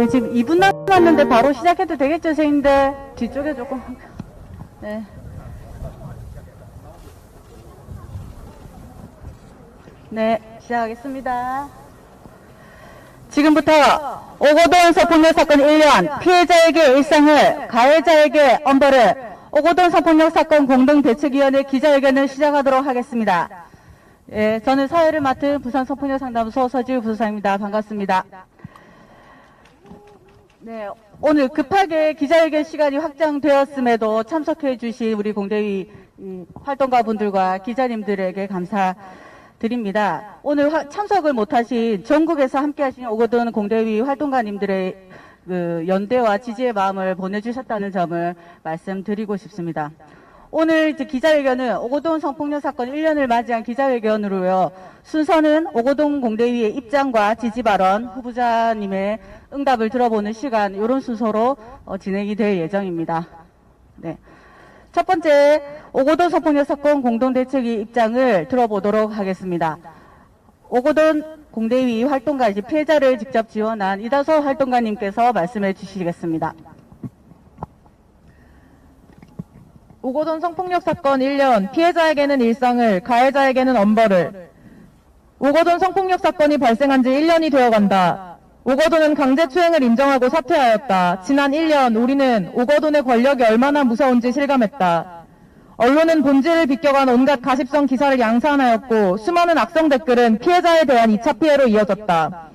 네, 지금 2분 남았는데 바로 시작해도 되겠죠, 선생님들? 뒤쪽에 조금. 네. 네, 시작하겠습니다. 지금부터 오거돈 성폭력 사건 1년 피해자에게 일상을, 가해자에게 엄벌을, 오거돈 성폭력 사건 공동대책위원회 기자회견을 시작하도록 하겠습니다. 예, 저는 사회를 맡은 부산 성폭력 상담소 서지우 부소장입니다. 반갑습니다. 네, 오늘 급하게 기자회견 시간이 확정되었음에도 참석해 주신 우리 공대위 활동가분들과 기자님들에게 감사드립니다. 오늘 참석을 못하신 전국에서 함께하신 오거돈 공대위 활동가님들의 연대와 지지의 마음을 보내주셨다는 점을 말씀드리고 싶습니다. 오늘 기자회견은 오거돈 성폭력 사건 1년을 맞이한 기자회견으로요. 순서는 오거돈 공대위의 입장과 지지 발언, 후보자님의 응답을 들어보는 시간, 이런 순서로 진행이 될 예정입니다. 네. 첫 번째, 오거돈 성폭력 사건 공동대책위 입장을 들어보도록 하겠습니다. 오거돈 공대위 활동가, 피해자를 직접 지원한 이다소 활동가님께서 말씀해 주시겠습니다. 오거돈 성폭력 사건 1년, 피해자에게는 일상을, 가해자에게는 엄벌을. 오거돈 성폭력 사건이 발생한 지 1년이 되어간다. 오거돈은 강제추행을 인정하고 사퇴하였다. 지난 1년 우리는 오거돈의 권력이 얼마나 무서운지 실감했다. 언론은 본질을 비껴간 온갖 가십성 기사를 양산하였고 수많은 악성 댓글은 피해자에 대한 2차 피해로 이어졌다.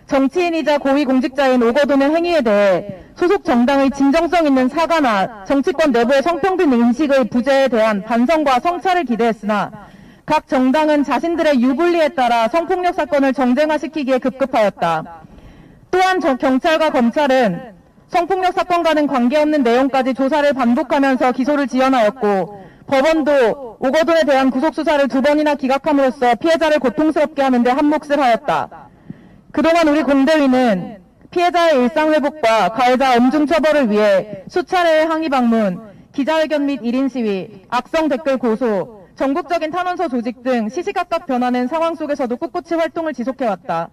정치인이자 고위공직자인 오거돈의 행위에 대해 소속 정당의 진정성 있는 사과나 정치권 내부의 성평등 인식의 부재에 대한 반성과 성찰을 기대했으나 각 정당은 자신들의 유불리에 따라 성폭력 사건을 정쟁화시키기에 급급하였다. 또한 경찰과 검찰은 성폭력 사건과는 관계없는 내용까지 조사를 반복하면서 기소를 지연하였고 법원도 오거돈에 대한 구속수사를 2번이나 기각함으로써 피해자를 고통스럽게 하는 데 한몫을 하였다. 그동안 우리 공대위는 피해자의 일상회복과 가해자 엄중 처벌을 위해 수차례의 항의 방문, 기자회견 및 1인 시위, 악성 댓글 고소, 전국적인 탄원서 조직 등 시시각각 변하는 상황 속에서도 꿋꿋이 활동을 지속해왔다.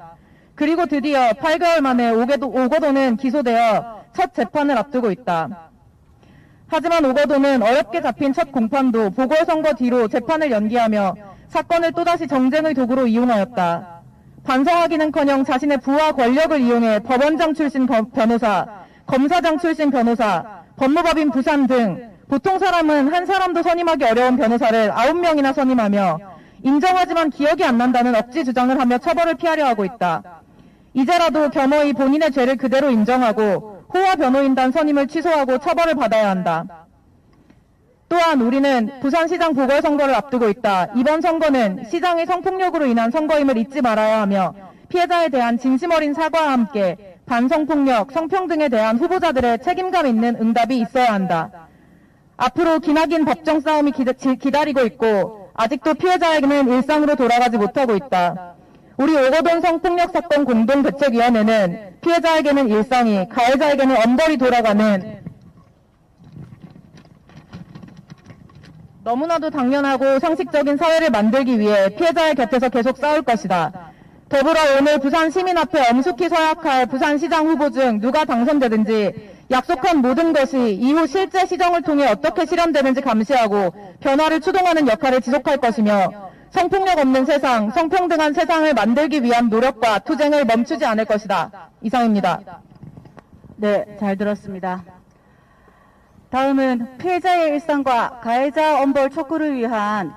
그리고 드디어 8개월 만에 오거돈은 기소되어 첫 재판을 앞두고 있다. 하지만 오거돈은 어렵게 잡힌 첫 공판도 보궐선거 뒤로 재판을 연기하며 사건을 또다시 정쟁의 도구로 이용하였다. 반성하기는커녕 자신의 부와 권력을 이용해 법원장 출신 변호사, 검사장 출신 변호사, 법무법인 부산 등 보통 사람은 한 사람도 선임하기 어려운 변호사를 9명이나 선임하며 인정하지만 기억이 안 난다는 억지 주장을 하며 처벌을 피하려 하고 있다. 이제라도 겸허히 본인의 죄를 그대로 인정하고 호화 변호인단 선임을 취소하고 처벌을 받아야 한다. 또한 우리는 부산시장 보궐선거를 앞두고 있다. 이번 선거는 시장의 성폭력으로 인한 선거임을 잊지 말아야 하며 피해자에 대한 진심 어린 사과와 함께 반성폭력, 성평등에 대한 후보자들의 책임감 있는 응답이 있어야 한다. 앞으로 기나긴 법정 싸움이 기다리고 있고 아직도 피해자에게는 일상으로 돌아가지 못하고 있다. 우리 오거돈 성폭력 사건 공동대책위원회는 피해자에게는 일상이, 가해자에게는 엄벌이 돌아가는 너무나도 당연하고 상식적인 사회를 만들기 위해 피해자의 곁에서 계속 싸울 것이다. 더불어 오늘 부산 시민 앞에 엄숙히 서약할 부산시장 후보 중 누가 당선되든지 약속한 모든 것이 이후 실제 시정을 통해 어떻게 실현되는지 감시하고 변화를 추동하는 역할을 지속할 것이며 성폭력 없는 세상, 성평등한 세상을 만들기 위한 노력과 투쟁을 멈추지 않을 것이다. 이상입니다. 네, 잘 들었습니다. 다음은 피해자의 일상과 가해자 엄벌 촉구를 위한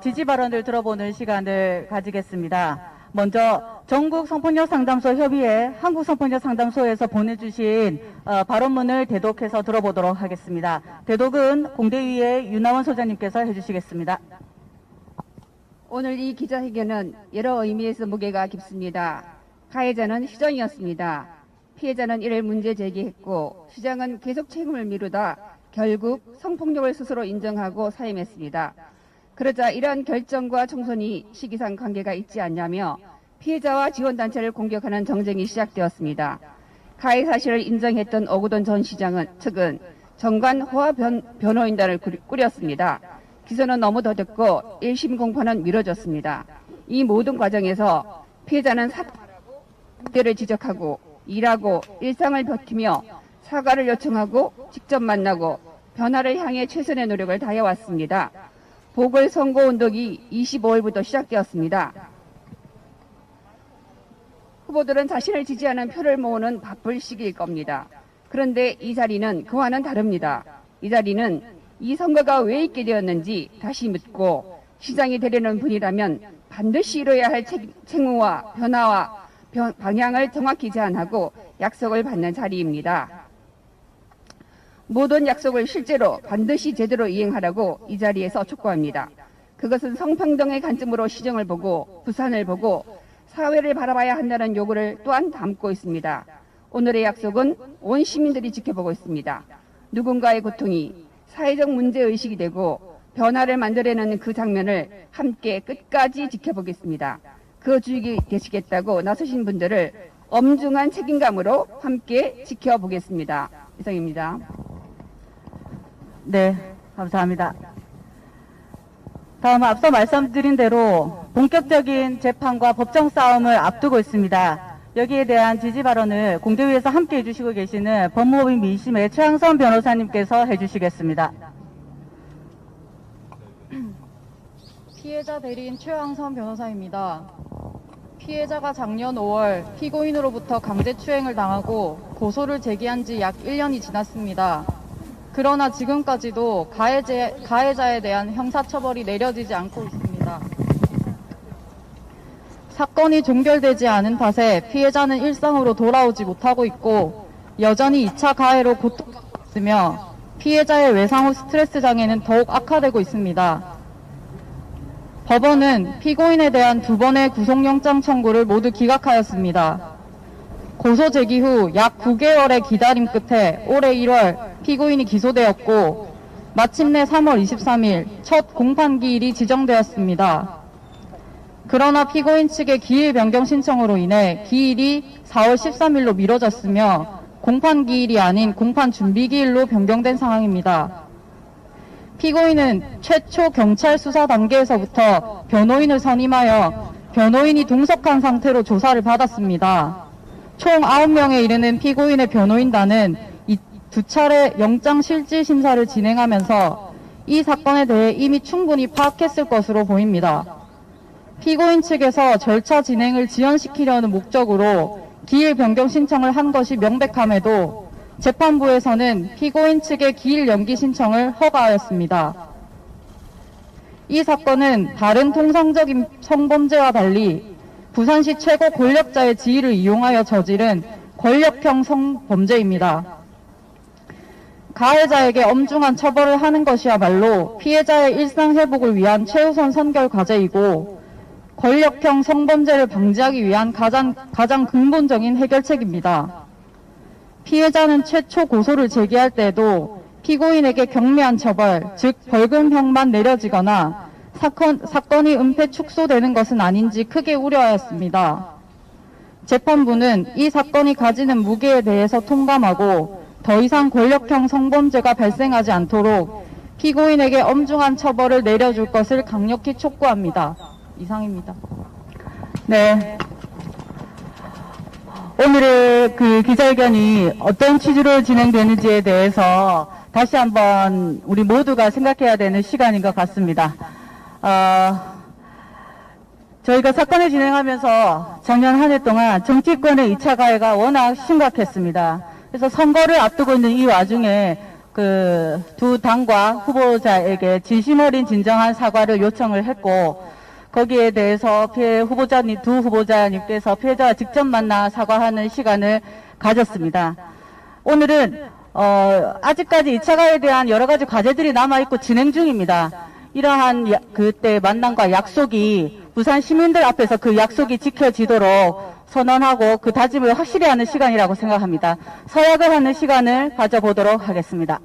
지지 발언을 들어보는 시간을 가지겠습니다. 먼저 전국 성폭력 상담소 협의회 한국 성폭력 상담소에서 보내주신 발언문을 대독해서 들어보도록 하겠습니다. 대독은 공대위의 윤하원 소장님께서 해주시겠습니다. 오늘 이 기자회견은 여러 의미에서 무게가 깊습니다. 가해자는 시정이었습니다. 피해자는 이를 문제 제기했고 시장은 계속 책임을 미루다 결국 성폭력을 스스로 인정하고 사임했습니다. 그러자 이러한 결정과 총선이 시기상 관계가 있지 않냐며 피해자와 지원단체를 공격하는 정쟁이 시작되었습니다. 가해 사실을 인정했던 오거돈 전 시장은 측은 정관 호화 변호인단을 꾸렸습니다. 기소는 너무 더뎠고 1심 공판은 미뤄졌습니다. 이 모든 과정에서 피해자는 사과하라고 문제를 지적하고 일하고 일상을 버티며 사과를 요청하고 직접 만나고 변화를 향해 최선의 노력을 다해왔습니다. 보궐선거운동이 25일부터 시작되었습니다. 후보들은 자신을 지지하는 표를 모으는 바쁠 시기일 겁니다. 그런데 이 자리는 그와는 다릅니다. 이 자리는 이 선거가 왜 있게 되었는지 다시 묻고 시장이 되려는 분이라면 반드시 이뤄야 할 책무와 변화와 방향을 정확히 제안하고 약속을 받는 자리입니다. 모든 약속을 실제로 반드시 제대로 이행하라고 이 자리에서 촉구합니다. 그것은 성평등의 관점으로 시정을 보고 부산을 보고 사회를 바라봐야 한다는 요구를 또한 담고 있습니다. 오늘의 약속은 온 시민들이 지켜보고 있습니다. 누군가의 고통이 사회적 문제의식이 되고 변화를 만들어내는 그 장면을 함께 끝까지 지켜보겠습니다. 그 주역이 되시겠다고 나서신 분들을 엄중한 책임감으로 함께 지켜보겠습니다. 이상입니다. 네, 감사합니다. 다음 앞서 말씀드린 대로 본격적인 재판과 법정 싸움을 앞두고 있습니다. 여기에 대한 지지 발언을 공대위에서 함께 해주시고 계시는 법무법인 민심의 최항선 변호사님께서 해주시겠습니다. 피해자 대리인 최항선 변호사입니다. 피해자가 작년 5월 피고인으로부터 강제추행을 당하고 고소를 제기한 지 약 1년이 지났습니다. 그러나 지금까지도 가해자에 대한 형사처벌이 내려지지 않고 있습니다. 사건이 종결되지 않은 탓에 피해자는 일상으로 돌아오지 못하고 있고 여전히 2차 가해로 고통받고 있으며 피해자의 외상 후 스트레스 장애는 더욱 악화되고 있습니다. 법원은 피고인에 대한 2번의 구속영장 청구를 모두 기각하였습니다. 고소 제기 후 약 9개월의 기다림 끝에 올해 1월 피고인이 기소되었고 마침내 3월 23일 첫 공판기일이 지정되었습니다. 그러나 피고인 측의 기일 변경 신청으로 인해 기일이 4월 13일로 미뤄졌으며 공판기일이 아닌 공판준비기일로 변경된 상황입니다. 피고인은 최초 경찰 수사 단계에서부터 변호인을 선임하여 변호인이 동석한 상태로 조사를 받았습니다. 총 9명에 이르는 피고인의 변호인단은 이 2차례 영장 실질 심사를 진행하면서 이 사건에 대해 이미 충분히 파악했을 것으로 보입니다. 피고인 측에서 절차 진행을 지연시키려는 목적으로 기일 변경 신청을 한 것이 명백함에도 재판부에서는 피고인 측의 기일 연기 신청을 허가하였습니다. 이 사건은 다른 통상적인 성범죄와 달리 부산시 최고 권력자의 지위를 이용하여 저지른 권력형 성범죄입니다. 가해자에게 엄중한 처벌을 하는 것이야말로 피해자의 일상 회복을 위한 최우선 선결 과제이고 권력형 성범죄를 방지하기 위한 가장 근본적인 해결책입니다. 피해자는 최초 고소를 제기할 때에도 피고인에게 경미한 처벌, 즉 벌금형만 내려지거나 사건이 은폐 축소되는 것은 아닌지 크게 우려하였습니다. 재판부는 이 사건이 가지는 무게에 대해서 통감하고 더 이상 권력형 성범죄가 발생하지 않도록 피고인에게 엄중한 처벌을 내려줄 것을 강력히 촉구합니다. 이상입니다. 네. 오늘의 그 기자회견이 어떤 취지로 진행되는지에 대해서 다시 한번 우리 모두가 생각해야 되는 시간인 것 같습니다. 저희가 사건을 진행하면서 작년 한 해 동안 정치권의 2차 가해가 워낙 심각했습니다. 그래서 선거를 앞두고 있는 이 와중에 그 두 당과 후보자에게 진심 어린 진정한 사과를 요청을 했고 거기에 대해서 두 후보자님께서 피해자와 직접 만나 사과하는 시간을 가졌습니다. 오늘은 아직까지 2차 가해에 대한 여러 가지 과제들이 남아있고 진행 중입니다. 이러한 그때 만남과 약속이 부산 시민들 앞에서 그 약속이 지켜지도록 선언하고 그 다짐을 확실히 하는 시간이라고 생각합니다. 서약을 하는 시간을 가져보도록 하겠습니다.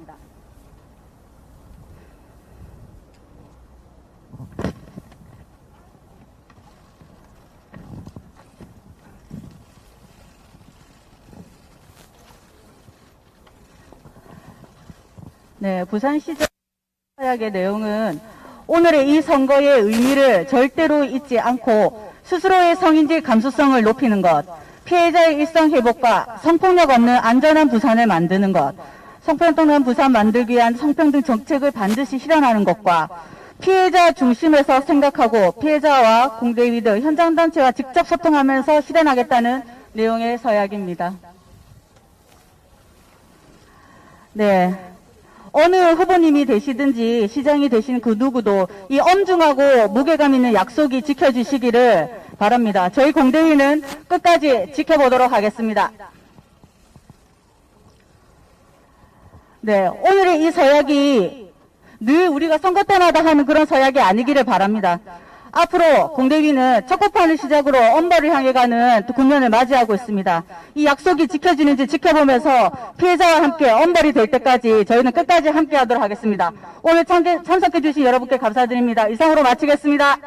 네, 부산시장 서약의 내용은 오늘의 이 선거의 의미를 절대로 잊지 않고 스스로의 성인지 감수성을 높이는 것, 피해자의 일상 회복과 성폭력 없는 안전한 부산을 만드는 것, 성평등한 부산 만들기 위한 성평등 정책을 반드시 실현하는 것과 피해자 중심에서 생각하고 피해자와 공대위 등 현장 단체와 직접 소통하면서 실현하겠다는 내용의 서약입니다. 네. 어느 후보님이 되시든지 시장이 되신 그 누구도 이 엄중하고 무게감 있는 약속이 지켜지시기를 바랍니다. 저희 공대위는 끝까지 지켜보도록 하겠습니다. 네, 오늘의 이 서약이 늘 우리가 선거 때마다 하는 그런 서약이 아니기를 바랍니다. 앞으로 공대위는 첫곡판을 시작으로 엄벌을 향해 가는 또 국면을 맞이하고 있습니다. 이 약속이 지켜지는지 지켜보면서 피해자와 함께 엄벌이 될 때까지 저희는 끝까지 함께 하도록 하겠습니다. 오늘 참석해 주신 여러분께 감사드립니다. 이상으로 마치겠습니다.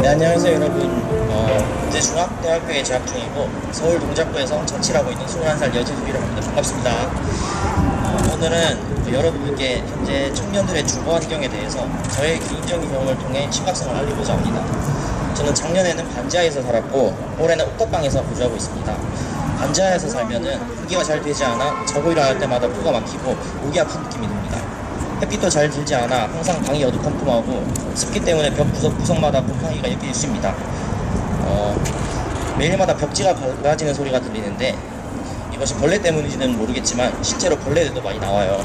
네, 안녕하세요 여러분. 이제 중학대학교에 재학 중이고 서울 동작구에서 자취하고 있는 21살 여진욱이라고 합니다. 반갑습니다. 오늘은 여러분께 현재 청년들의 주거 환경에 대해서 저의 개인적인 경험을 통해 심각성을 알리고자 합니다. 저는 작년에는 반지하에서 살았고 올해는 옥탑방에서 거주하고 있습니다. 반지하에서 살면은 환기가 잘 되지 않아 자고 일어날 때마다 코가 막히고 목이 아픈 느낌이 듭니다. 햇빛도 잘 들지 않아 항상 방이 어두컴컴하고 습기 때문에 벽 구석마다 곰팡이가 엮여 있습니다. 매일마다 벽지가 갈라지는 소리가 들리는데 이것이 벌레 때문인지는 모르겠지만 실제로 벌레들도 많이 나와요.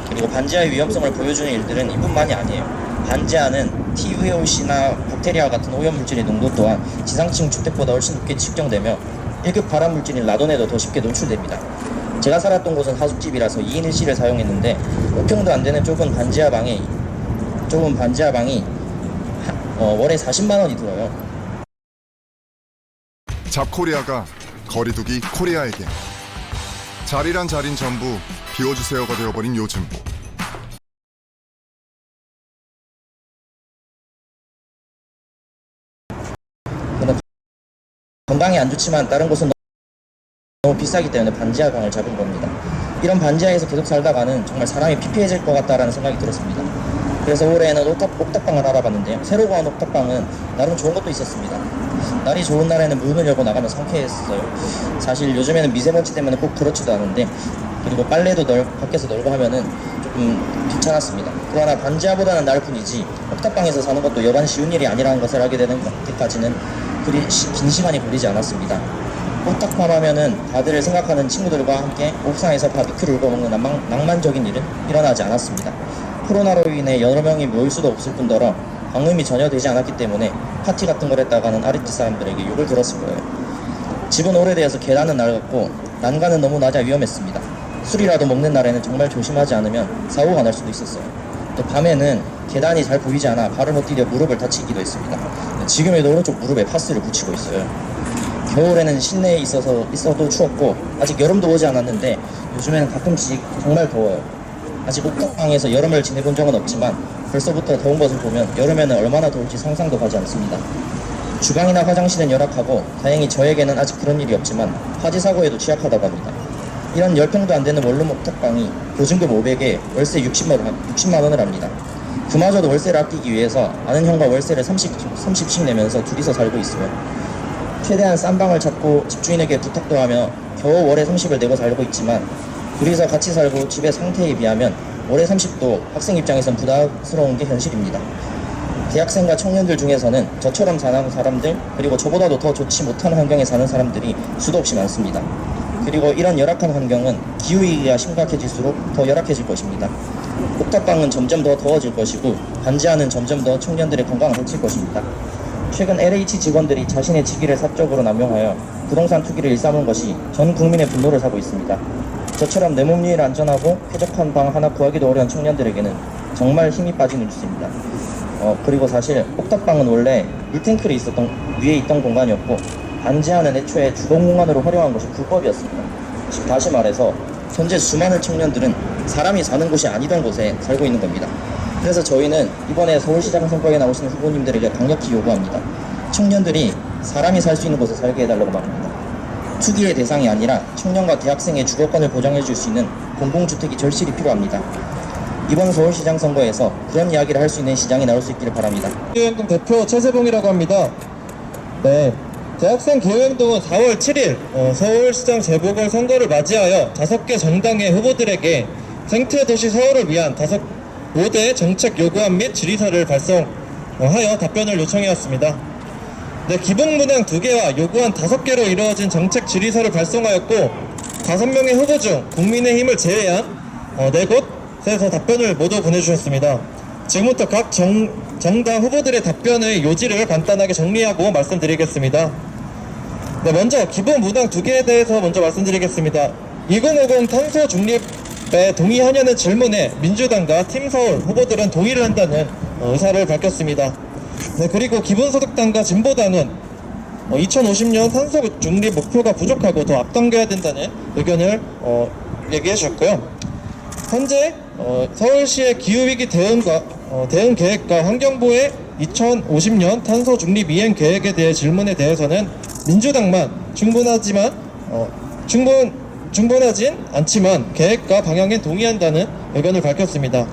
그리고 반지하의 위험성을 보여주는 일들은 이뿐만이 아니에요. 반지하는 TVOC나 박테리아 같은 오염물질의 농도 또한 지상층 주택보다 훨씬 높게 측정되며 1급 발암물질인 라돈에도 더 쉽게 노출됩니다. 제가 살았던 곳은 하숙집이라서 2인 1실을 사용했는데 5평도 안 되는 좁은 반지하 방이 월에 40만 원이 들어요. 잡코리아가 거리두기 코리아에게 자리란 자린 전부 비워주세요가 되어버린 요즘. 건강에 안 좋지만 다른 곳은 너무 비싸기 때문에 반지하 방을 잡은 겁니다. 이런 반지하에서 계속 살다가는 정말 사람이 피폐해질 것 같다라는 생각이 들었습니다. 그래서 올해는 옥탑방을 알아봤는데요. 새로 구한 옥탑방은 나름 좋은 것도 있었습니다. 날이 좋은 날에는 문을 열고 나가면 상쾌했어요. 사실 요즘에는 미세먼지 때문에 꼭 그렇지도 않은데, 그리고 빨래도 밖에서 널고 하면은 조금 귀찮았습니다. 그러나 반지하보다는 나을 뿐이지 옥탑방에서 사는 것도 여간 쉬운 일이 아니라는 것을 알게 되는 때까지는 그리 긴 시간이 걸리지 않았습니다. 옥탑방 하면은 다들 생각하는 친구들과 함께 옥상에서 바비큐를 구워 먹는 낭만적인 일은 일어나지 않았습니다. 코로나로 인해 여러 명이 모일 수도 없을 뿐더러 방음이 전혀 되지 않았기 때문에 파티 같은 걸 했다가는 아랫집 사람들에게 욕을 들었을 거예요. 집은 오래되어서 계단은 낡았고 난간은 너무 낮아 위험했습니다. 술이라도 먹는 날에는 정말 조심하지 않으면 사고가 날 수도 있었어요. 또 밤에는 계단이 잘 보이지 않아 발을 헛디뎌 무릎을 다치기도 했습니다. 지금에도 오른쪽 무릎에 파스를 붙이고 있어요. 겨울에는 실내에 있어도 추웠고 아직 여름도 오지 않았는데 요즘에는 가끔씩 정말 더워요. 아직 옥탑방에서 여름을 지내본 적은 없지만 벌써부터 더운 것을 보면 여름에는 얼마나 더울지 상상도 가지 않습니다. 주방이나 화장실은 열악하고 다행히 저에게는 아직 그런 일이 없지만 화재 사고에도 취약하다고 합니다. 이런 10평도 안 되는 원룸 옥탑방이 보증금 500에 월세 60만 원을 합니다. 그마저도 월세를 아끼기 위해서 아는 형과 월세를 30씩 내면서 둘이서 살고 있어요. 최대한 싼 방을 찾고 집주인에게 부탁도 하며 겨우 월에 30을 내고 살고 있지만 둘이서 같이 살고 집의 상태에 비하면 월에 30도 학생 입장에선 부담스러운 게 현실입니다. 대학생과 청년들 중에서는 저처럼 사는 사람들, 그리고 저보다도 더 좋지 못한 환경에 사는 사람들이 수도 없이 많습니다. 그리고 이런 열악한 환경은 기후위기가 심각해질수록 더 열악해질 것입니다. 옥탑방은 점점 더 더워질 것이고 반지하는 점점 더 청년들의 건강을 해칠 것입니다. 최근 LH 직원들이 자신의 직위를 사적으로 남용하여 부동산 투기를 일삼은 것이 전 국민의 분노를 사고 있습니다. 저처럼 내 몸위를 안전하고 쾌적한 방 하나 구하기도 어려운 청년들에게는 정말 힘이 빠지는 뉴스입니다. 그리고 사실 옥탑방은 원래 물탱크를 위에 있던 공간이었고 반지하는 애초에 주거공간으로 활용한 것이 불법이었습니다. 즉 다시 말해서 현재 수많은 청년들은 사람이 사는 곳이 아니던 곳에 살고 있는 겁니다. 그래서 저희는 이번에 서울시장 선거에 나오시는 후보님들에게 강력히 요구합니다. 청년들이 사람이 살 수 있는 곳에 살게 해달라고 말합니다. 투기의 대상이 아니라 청년과 대학생의 주거권을 보장해줄 수 있는 공공주택이 절실히 필요합니다. 이번 서울시장 선거에서 그런 이야기를 할 수 있는 시장이 나올 수 있기를 바랍니다. 기후행동 대표 최세봉이라고 합니다. 네, 대학생 기후행동은 4월 7일 서울시장 재보궐선거를 맞이하여 5개 정당의 후보들에게 생태도시 서울을 위한 5대 정책 요구안 및 질의서를 발송하여 답변을 요청해왔습니다. 네, 기본문항 2개와 요구안 5개로 이루어진 정책 질의서를 발송하였고 5명의 후보 중 국민의힘을 제외한 4곳에서 답변을 모두 보내주셨습니다. 지금부터 각 정당 후보들의 답변의 요지를 간단하게 정리하고 말씀드리겠습니다. 네, 먼저 기본 문항 2개에 대해서 먼저 말씀드리겠습니다. 2050 탄소 중립에 동의하냐는 질문에 민주당과 팀서울 후보들은 동의를 한다는 의사를 밝혔습니다. 네, 그리고 기본소득당과 진보당은 2050년 탄소 중립 목표가 부족하고 더 앞당겨야 된다는 의견을 얘기해 주셨고요. 현재 서울시의 기후위기 대응 계획과 환경부의 2050년 탄소 중립 이행 계획에 대해 질문에 대해서는 민주당만 충분하진 않지만 계획과 방향에 동의한다는 의견을 밝혔습니다.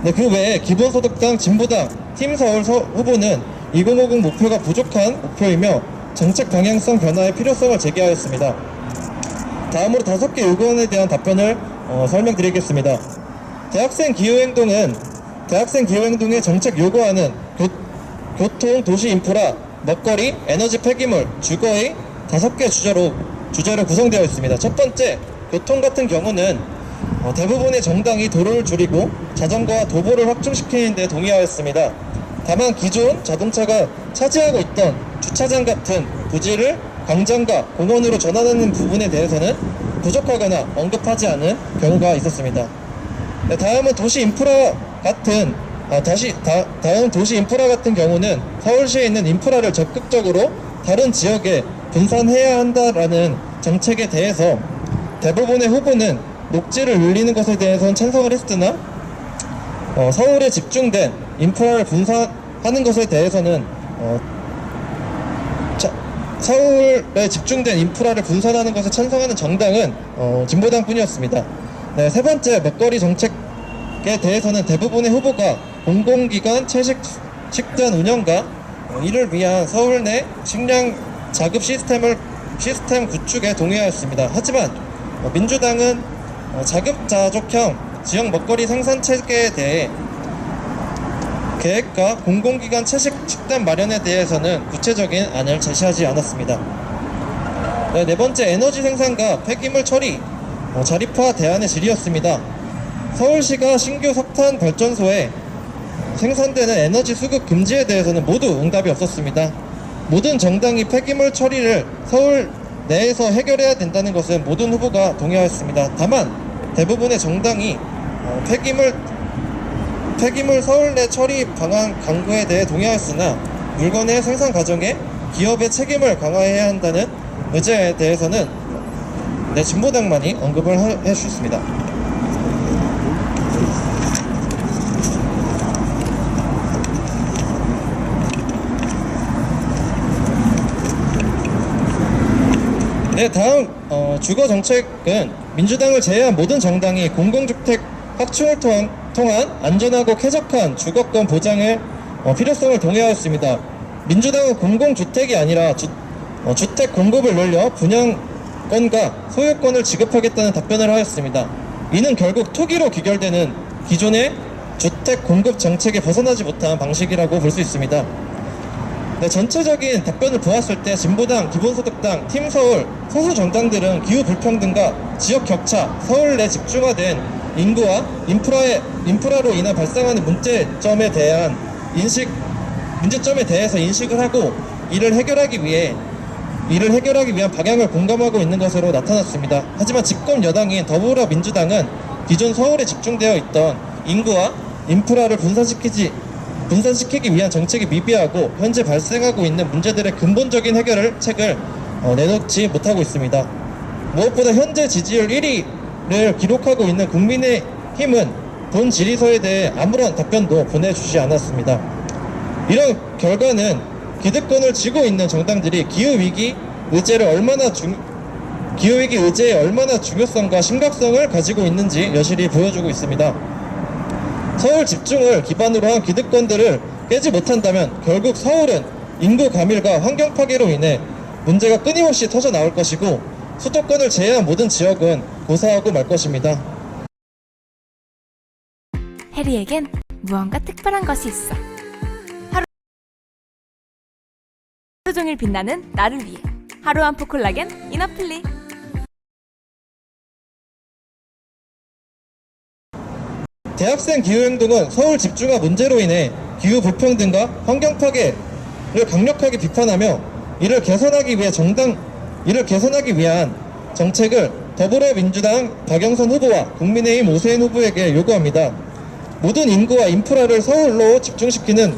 네, 그 외에 기본소득당, 진보당, 팀 서울 후보는 2050 목표가 부족한 목표이며 정책 방향성 변화의 필요성을 제기하였습니다. 다음으로 5개 의견에 대한 답변을 설명드리겠습니다. 대학생 기후행동의 정책 요구안은 교통, 도시 인프라, 먹거리, 에너지 폐기물, 주거의 5개 주제로 구성되어 있습니다. 첫 번째, 교통 같은 경우는 대부분의 정당이 도로를 줄이고 자전거와 도보를 확충시키는 데 동의하였습니다. 다만 기존 자동차가 차지하고 있던 주차장 같은 부지를 광장과 공원으로 전환하는 부분에 대해서는 부족하거나 언급하지 않은 경우가 있었습니다. 네, 다음은 도시 인프라 같은 경우는 서울시에 있는 인프라를 적극적으로 다른 지역에 분산해야 한다라는 정책에 대해서 대부분의 후보는 녹지를 늘리는 것에 대해서는 찬성을 했으나 서울에 집중된 인프라를 분산하는 것에 대해서는 서울에 집중된 인프라를 분산하는 것에 찬성하는 정당은 진보당뿐이었습니다. 네, 세 번째, 먹거리 정책에 대해서는 대부분의 후보가 공공기관 채식 식단 운영과 이를 위한 서울 내 식량 자급 시스템 구축에 동의하였습니다. 하지만 민주당은 자급자족형 지역 먹거리 생산 체계에 대해 계획과 공공기관 채식 식단 마련에 대해서는 구체적인 안을 제시하지 않았습니다. 네 번째, 에너지 생산과 폐기물 처리 자립화 대안의 질의였습니다. 서울시가 신규 석탄 발전소에 생산되는 에너지 수급 금지에 대해서는 모두 응답이 없었습니다. 모든 정당이 폐기물 처리를 서울 내에서 해결해야 된다는 것은 모든 후보가 동의하였습니다. 다만 대부분의 정당이 폐기물 서울 내 처리 방안 강구에 대해 동의하였으나 물건의 생산 과정에 기업의 책임을 강화해야 한다는 의제에 대해서는 진보당만이 언급을 해주셨습니다. 네, 다음 주거 정책은 민주당을 제외한 모든 정당이 공공주택 확충을 통한 안전하고 쾌적한 주거권 보장의 필요성을 동의하였습니다. 민주당은 공공주택이 아니라 주택 공급을 늘려 분양권과 소유권을 지급하겠다는 답변을 하였습니다. 이는 결국 투기로 귀결되는 기존의 주택 공급 정책에 벗어나지 못한 방식이라고 볼 수 있습니다. 네, 전체적인 답변을 보았을 때 진보당, 기본소득당, 팀 서울, 소수 정당들은 기후 불평등과 지역 격차, 서울 내 집중화된 인구와 인프라로 인한 발생하는 문제점에 대해서 인식을 하고 이를 해결하기 위한 방향을 공감하고 있는 것으로 나타났습니다. 하지만 집권 여당인 더불어민주당은 기존 서울에 집중되어 있던 인구와 인프라를 분산시키기 위한 정책이 미비하고 현재 발생하고 있는 문제들의 근본적인 책을 내놓지 못하고 있습니다. 무엇보다 현재 지지율 1위를 기록하고 있는 국민의힘은 본 질의서에 대해 아무런 답변도 보내주지 않았습니다. 이런 결과는 기득권을 쥐고 있는 정당들이 기후위기 의제의 얼마나 중요성과 심각성을 가지고 있는지 여실히 보여주고 있습니다. 서울 집중을 기반으로 한 기득권들을 깨지 못한다면 결국 서울은 인구 가밀과 환경 파괴로 인해 문제가 끊임없이 터져 나올 것이고 수도권을 제외한 모든 지역은 고사하고 말 것입니다. 해리에겐 무언가 특별한 것이 있어. 하루 종일 빛나는 나를 위해 하루 한 포 콜라겐 이너플리. 대학생 기후행동은 서울 집중화 문제로 인해 기후 불평등과 환경 파괴를 강력하게 비판하며 이를 개선하기 위한 정책을 더불어민주당 박영선 후보와 국민의힘 오세훈 후보에게 요구합니다. 모든 인구와 인프라를 서울로 집중시키는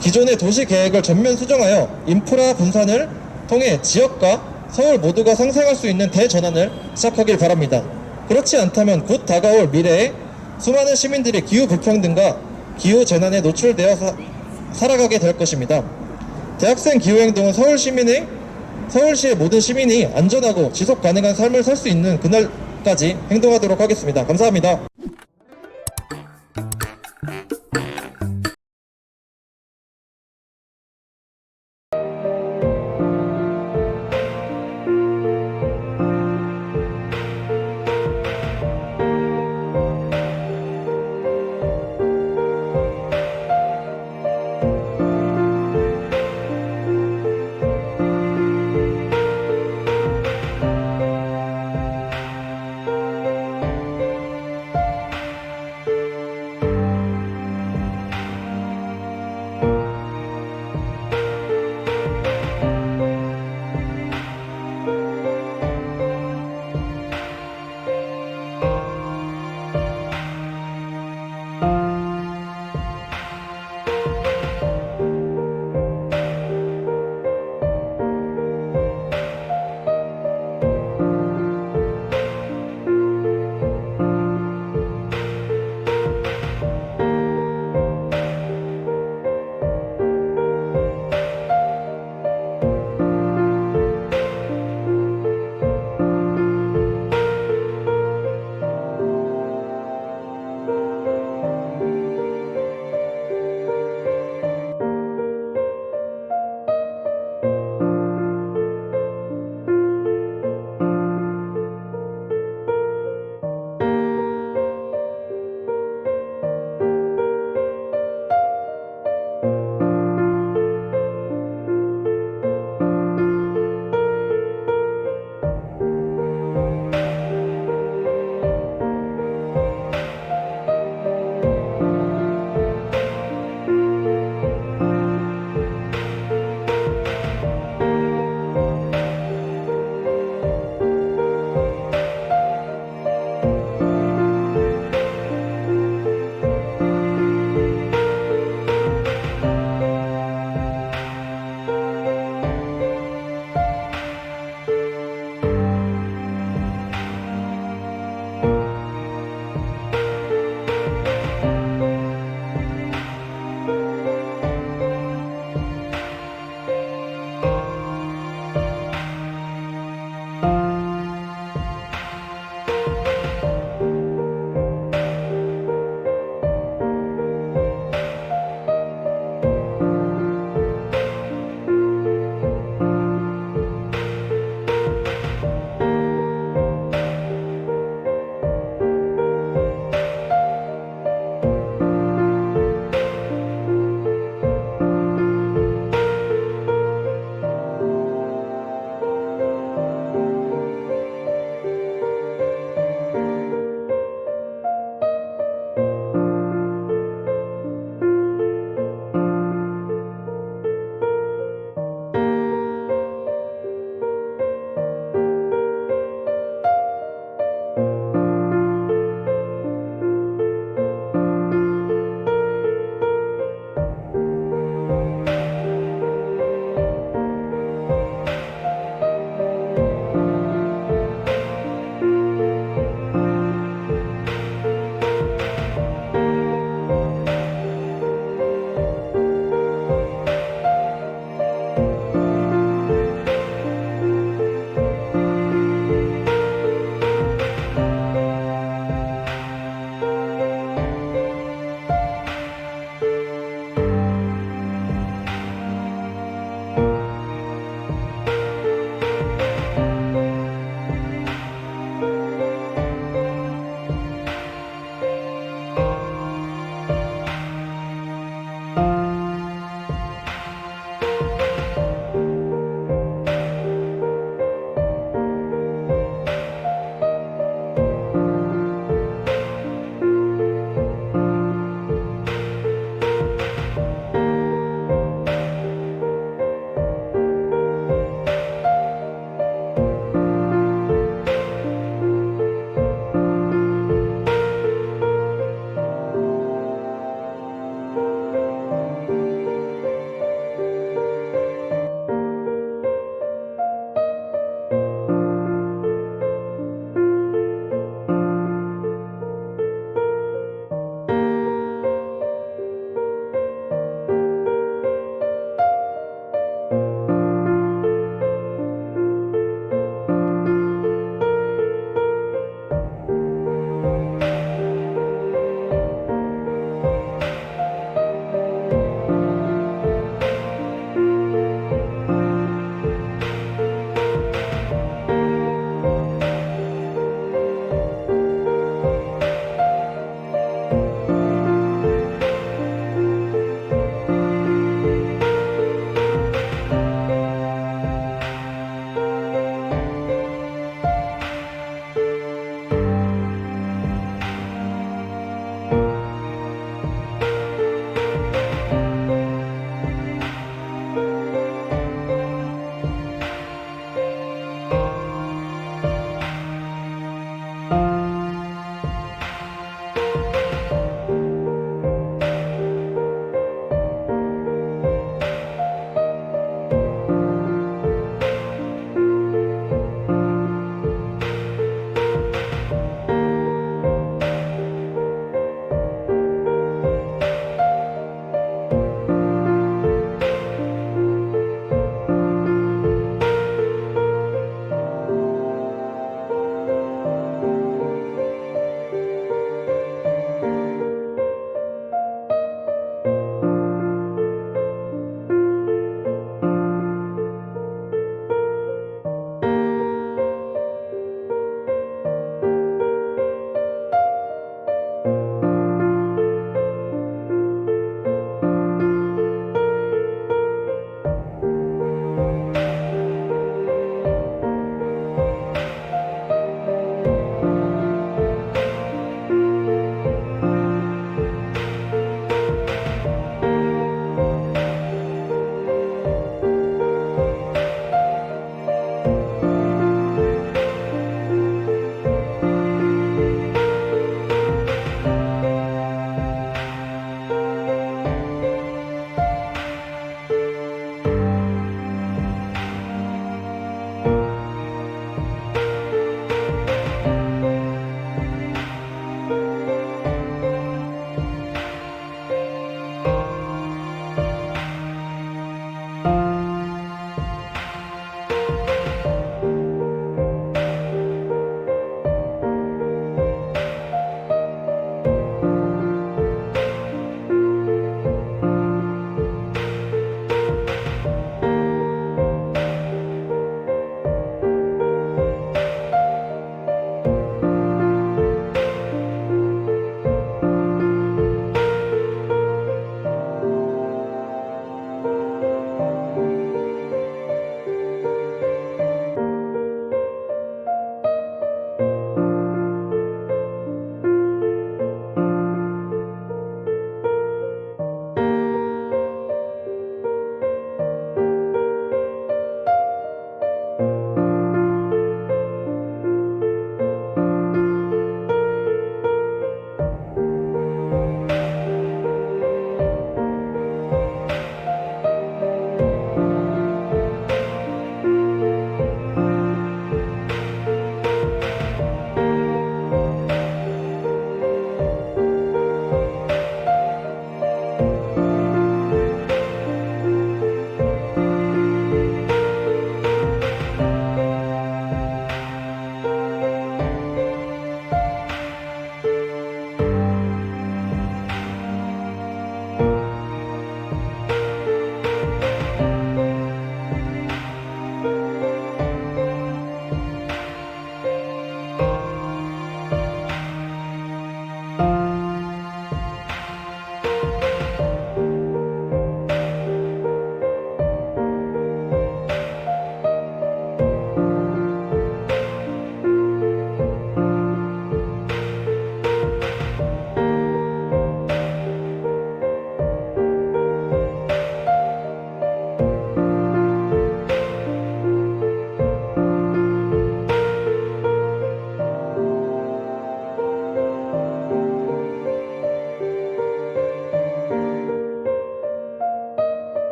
기존의 도시 계획을 전면 수정하여 인프라 분산을 통해 지역과 서울 모두가 상생할 수 있는 대전환을 시작하길 바랍니다. 그렇지 않다면 곧 다가올 미래에 수많은 시민들이 기후 불평등과 기후 재난에 살아가게 될 것입니다. 대학생 기후행동은 서울시의 모든 시민이 안전하고 지속 가능한 삶을 살 수 있는 그날까지 행동하도록 하겠습니다. 감사합니다.